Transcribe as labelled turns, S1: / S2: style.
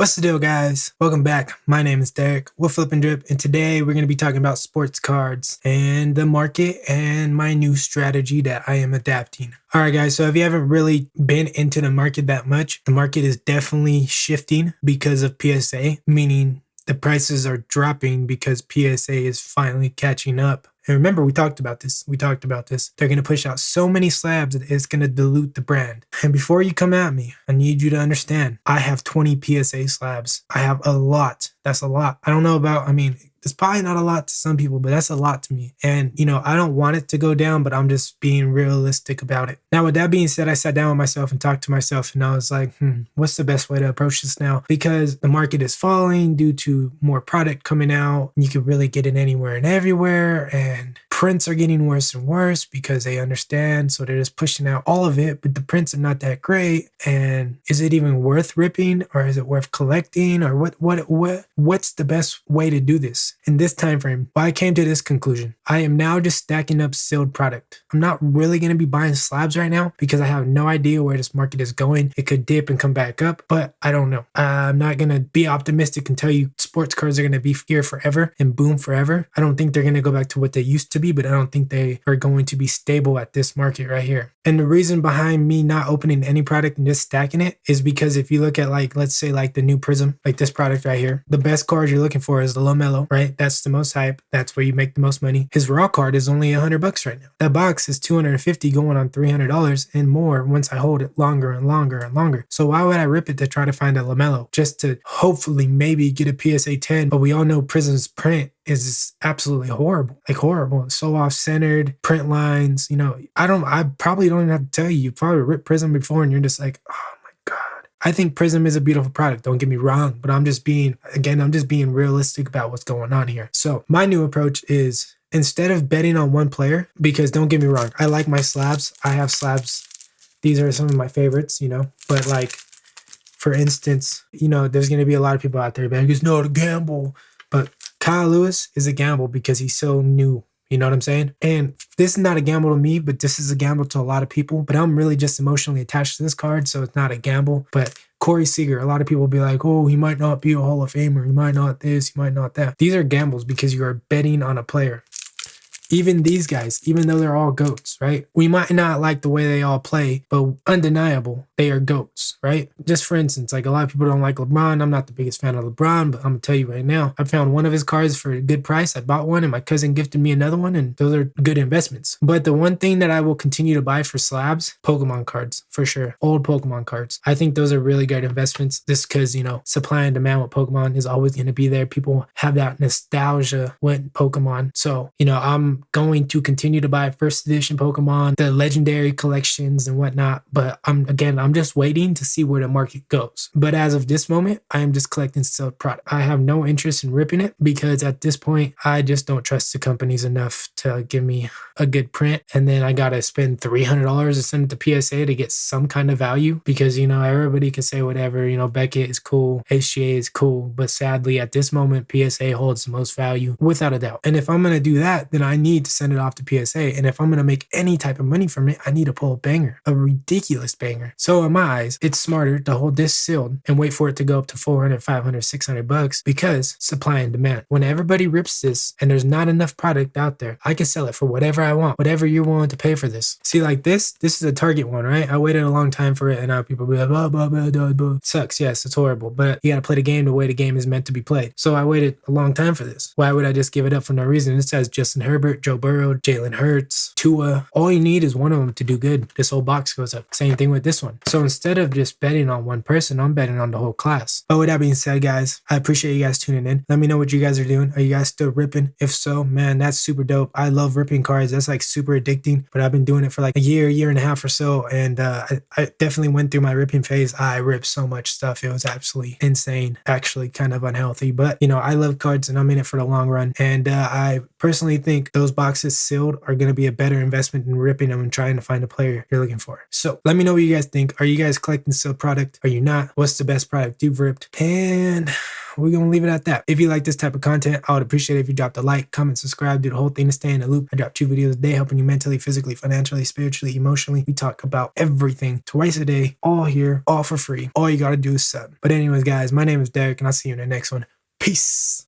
S1: What's the deal, guys? Welcome back. My name is Derek with Flip and Drip, and today we're going to be talking about sports cards and the market and my new strategy that I am adapting. All right, guys, so if you haven't really been into the market that much, the market is definitely shifting because of PSA, meaning the prices are dropping because PSA is finally catching up. And remember, we talked about this. They're going to push out so many slabs that it's going to dilute the brand. And before you come at me, I need you to understand, I have 20 PSA slabs. I have a lot. That's a lot. I don't know about, it's probably not a lot to some people, but that's a lot to me. And, I don't want it to go down, but I'm just being realistic about it. Now, with that being said, I sat down with myself and talked to myself, and I was like, what's the best way to approach this now? Because the market is falling due to more product coming out. You can really get it anywhere and everywhere. And prints are getting worse and worse because they understand. So they're just pushing out all of it, but the prints are not that great. And is it even worth ripping, or is it worth collecting, or what's the best way to do this in this time frame? Well, I came to this conclusion. I am now just stacking up sealed product. I'm not really going to be buying slabs right now because I have no idea where this market is going. It could dip and come back up, but I don't know. I'm not going to be optimistic and tell you sports cards are going to be here forever and boom forever. I don't think they're going to go back to what they used to be, but I don't think they are going to be stable at this market right here. And the reason behind me not opening any product and just stacking it is because if you look at let's say the new Prism, like this product right here, the best card you're looking for is the LaMelo, right? That's the most hype. That's where you make the most money. His raw card is only $100 right now. That box is $250 going on $300 and more once I hold it longer and longer and longer. So why would I rip it to try to find a LaMelo just to hopefully maybe get a PSA 10? But we all know Prism's print is absolutely horrible. It's so off-centered, print lines, I probably don't even have to tell you. You probably ripped Prism before and you're just like, oh my God. I think Prism is a beautiful product. Don't get me wrong, but I'm just being realistic about what's going on here. So my new approach is, instead of betting on one player, because don't get me wrong, I like my slabs. I have slabs. These are some of my favorites, but for instance, there's going to be a lot of people out there being like, it's not a gamble, but Kyle Lewis is a gamble because he's so new. You know what I'm saying? And this is not a gamble to me, but this is a gamble to a lot of people. But I'm really just emotionally attached to this card, so it's not a gamble. But Corey Seager, a lot of people will be like, oh, he might not be a Hall of Famer. He might not this, he might not that. These are gambles because you are betting on a player. Even these guys, even though they're all GOATs, right? We might not like the way they all play, but undeniable, they are GOATs, right? Just for instance, a lot of people don't like LeBron. I'm not the biggest fan of LeBron, but I'm going to tell you right now, I found one of his cards for a good price. I bought one and my cousin gifted me another one, and those are good investments. But the one thing that I will continue to buy for slabs, Pokemon cards, for sure. Old Pokemon cards. I think those are really good investments just because, supply and demand with Pokemon is always going to be there. People have that nostalgia with Pokemon. So, I'm going to continue to buy first edition Pokemon, the legendary collections and whatnot. But I'm just waiting to see where the market goes. But as of this moment, I am just collecting sealed product. I have no interest in ripping it because at this point, I just don't trust the companies enough to give me a good print. And then I got to spend $300 to send it to PSA to get some kind of value because, everybody can say whatever, Beckett is cool, HGA is cool. But sadly, at this moment, PSA holds the most value without a doubt. And if I'm going to do that, then I need to send it off to PSA. And if I'm going to make any type of money from it, I need to pull a banger, a ridiculous banger. So in my eyes, it's smarter to hold this sealed and wait for it to go up to $400, $500, $600 because supply and demand. When everybody rips this and there's not enough product out there, I can sell it for whatever I want, whatever you're willing to pay for this. See, this is a Target one, right? I waited a long time for it and now people be like, blah, blah, blah, blah, blah. It sucks. Yes, it's horrible, but you got to play the game the way the game is meant to be played. So I waited a long time for this. Why would I just give it up for no reason? It says Justin Herbert, Joe Burrow, Jalen Hurts, Tua. All you need is one of them to do good. This whole box goes up. Same thing with this one. So instead of just betting on one person, I'm betting on the whole class. But with that being said, guys, I appreciate you guys tuning in. Let me know what you guys are doing. Are you guys still ripping? If so, man, that's super dope. I love ripping cards. That's super addicting. But I've been doing it for a year and a half or so. And I definitely went through my ripping phase. I ripped so much stuff. It was absolutely insane. Actually kind of unhealthy. But, I love cards and I'm in it for the long run. And I personally think those boxes sealed are going to be a better investment than ripping them and trying to find a player you're looking for. So let me know what you guys think. Are you guys collecting sealed product? Are you not? What's the best product you've ripped? And we're going to leave it at that. If you like this type of content, I would appreciate it if you dropped a like, comment, subscribe, do the whole thing to stay in the loop. I drop 2 videos a day helping you mentally, physically, financially, spiritually, emotionally. We talk about everything twice a day, all here, all for free. All you got to do is sub. But anyways, guys, my name is Derek, and I'll see you in the next one. Peace.